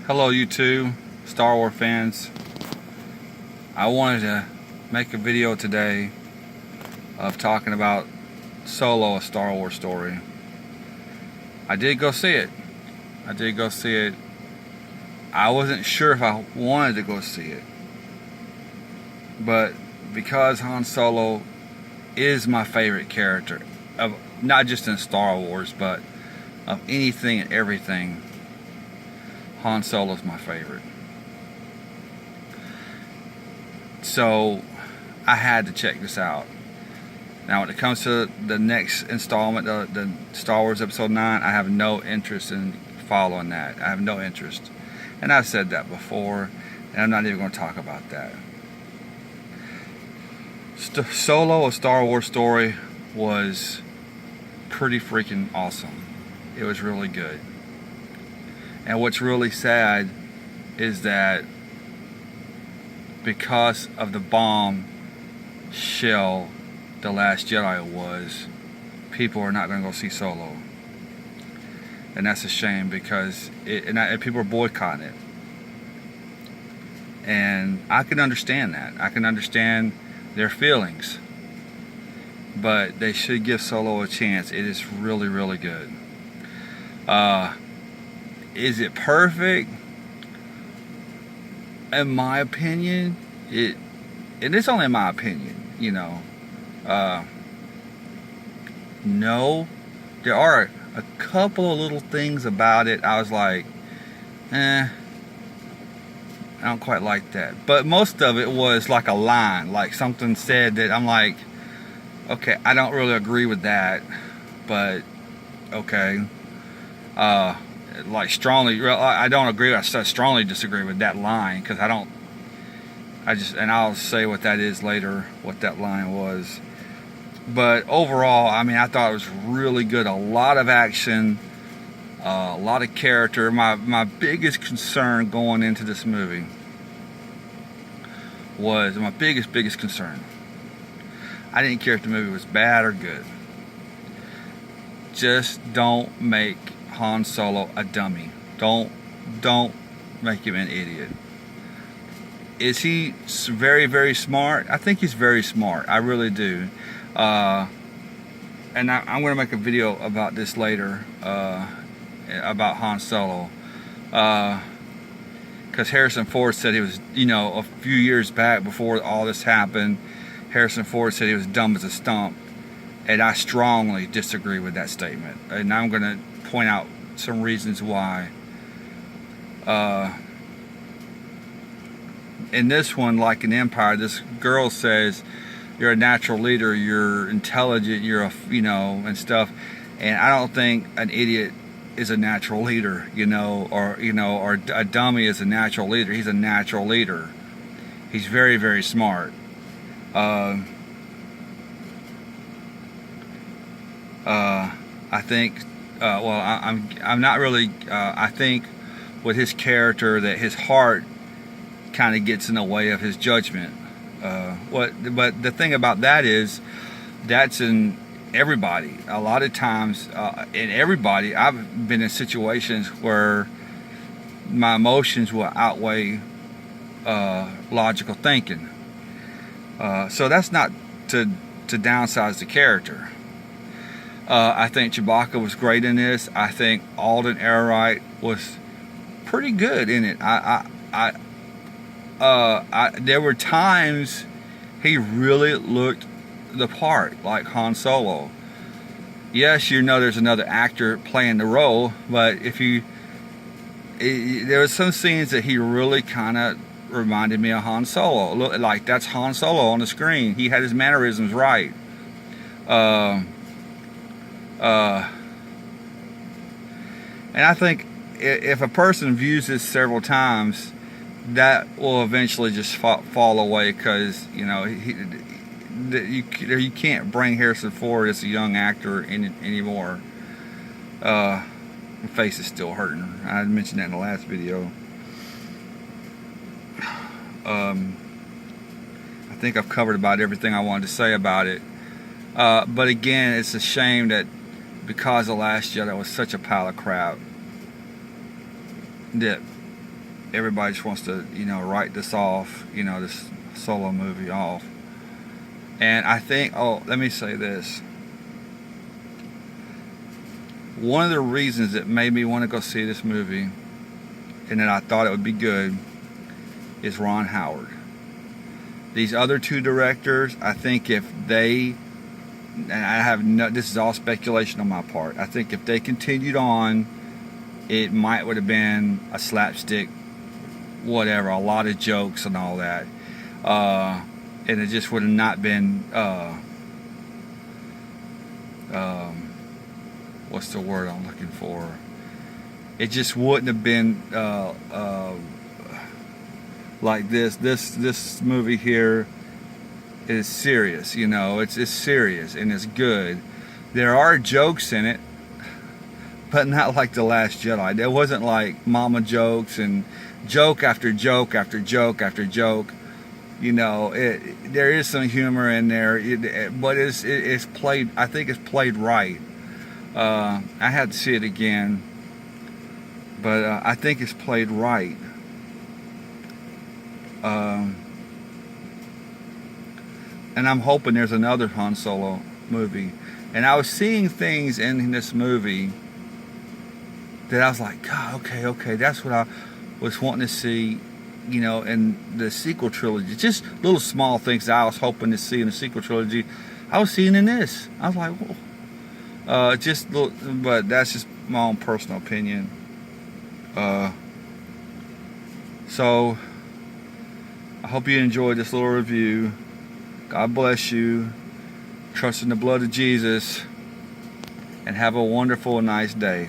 Hello YouTube, Star Wars fans. I wanted to make a video today of talking about Solo, a Star Wars story. I did go see it. I wasn't sure if I wanted to go see it. But because Han Solo is my favorite character, of not just in Star Wars, but of anything and everything, Han Solo is my favorite. So I had to check this out. Now when it comes to the next installment, the Star Wars Episode 9, I have no interest in following that. I have no interest. And I've said that before, and I'm not even going to talk about that. Solo, a Star Wars story, was pretty freaking awesome. It was really good. And what's really sad is that because of the bomb shell The Last Jedi was, people are not going to go see Solo. And that's a shame because people are boycotting it. And I can understand that. I can understand their feelings. But they should give Solo a chance. It is really, really good. Is it perfect? In my opinion, and it's only my opinion, you know. No, there are a couple of little things about it I was like, I don't quite like that. But most of it was like a line, like something said that I'm like, okay, I don't really agree with that, but okay. Like strongly, I don't agree. I strongly disagree with that line because and I'll say what that is later, what that line was. But overall, I mean, I thought it was really good. A lot of action, a lot of character. My biggest concern going into this movie was my biggest concern. I didn't care if the movie was bad or good. Just don't make Han Solo a dummy. Don't make him an idiot. Is he very, very smart? I think he's very smart. I really do. And I'm going to make a video about this later, about Han Solo. Because Harrison Ford said he was, a few years back before all this happened, Harrison Ford said he was dumb as a stump. And I strongly disagree with that statement. And I'm going to point out some reasons why. In this one, like in Empire, this girl says you're a natural leader, you're intelligent, you're and stuff. And I don't think an idiot is a natural leader, or a dummy is a natural leader. He's a natural leader. He's very, very smart. I think, I'm not really, I think with his character that his heart kind of gets in the way of his judgment. But the thing about that is, that's in everybody. A lot of times, in everybody, I've been in situations where my emotions will outweigh logical thinking. So that's not to downsize the character. I think Chewbacca was great in this. I think Alden Ehrenreich was pretty good in it. There were times he really looked the part, like Han Solo. Yes, there's another actor playing the role, but there were some scenes that he really kind of reminded me of Han Solo. Like that's Han Solo on the screen. He had his mannerisms right. And I think if a person views this several times, that will eventually just fall away because you can't bring Harrison Ford as a young actor anymore. My face is still hurting. I mentioned that in the last video. I think I've covered about everything I wanted to say about it. But again, it's a shame that because The Last Jedi was such a pile of crap, that everybody just wants to, write this off, this Solo movie off. And I think, let me say this. One of the reasons that made me want to go see this movie, and that I thought it would be good, is Ron Howard. These other two directors, I think if they, and I have no, this is all speculation on my part, I think if they continued on, it would have been a slapstick, whatever, a lot of jokes and all that. And it just would have not been, what's the word I'm looking for? It just wouldn't have been like this. This movie here is serious, it's serious and it's good. There are jokes in it, but not like The Last Jedi. There wasn't like mama jokes and joke after joke after joke after joke. There is some humor in there, but it's played. I think it's played right. I had to see it again, but I think it's played right. And I'm hoping there's another Han Solo movie. And I was seeing things in this movie that I was like, God, okay, that's what I was wanting to see, in the sequel trilogy. Just little small things that I was hoping to see in the sequel trilogy, I was seeing in this. I was like, whoa. But that's just my own personal opinion. So I hope you enjoyed this little review. God bless you. Trust in the blood of Jesus. And have a wonderful and nice day.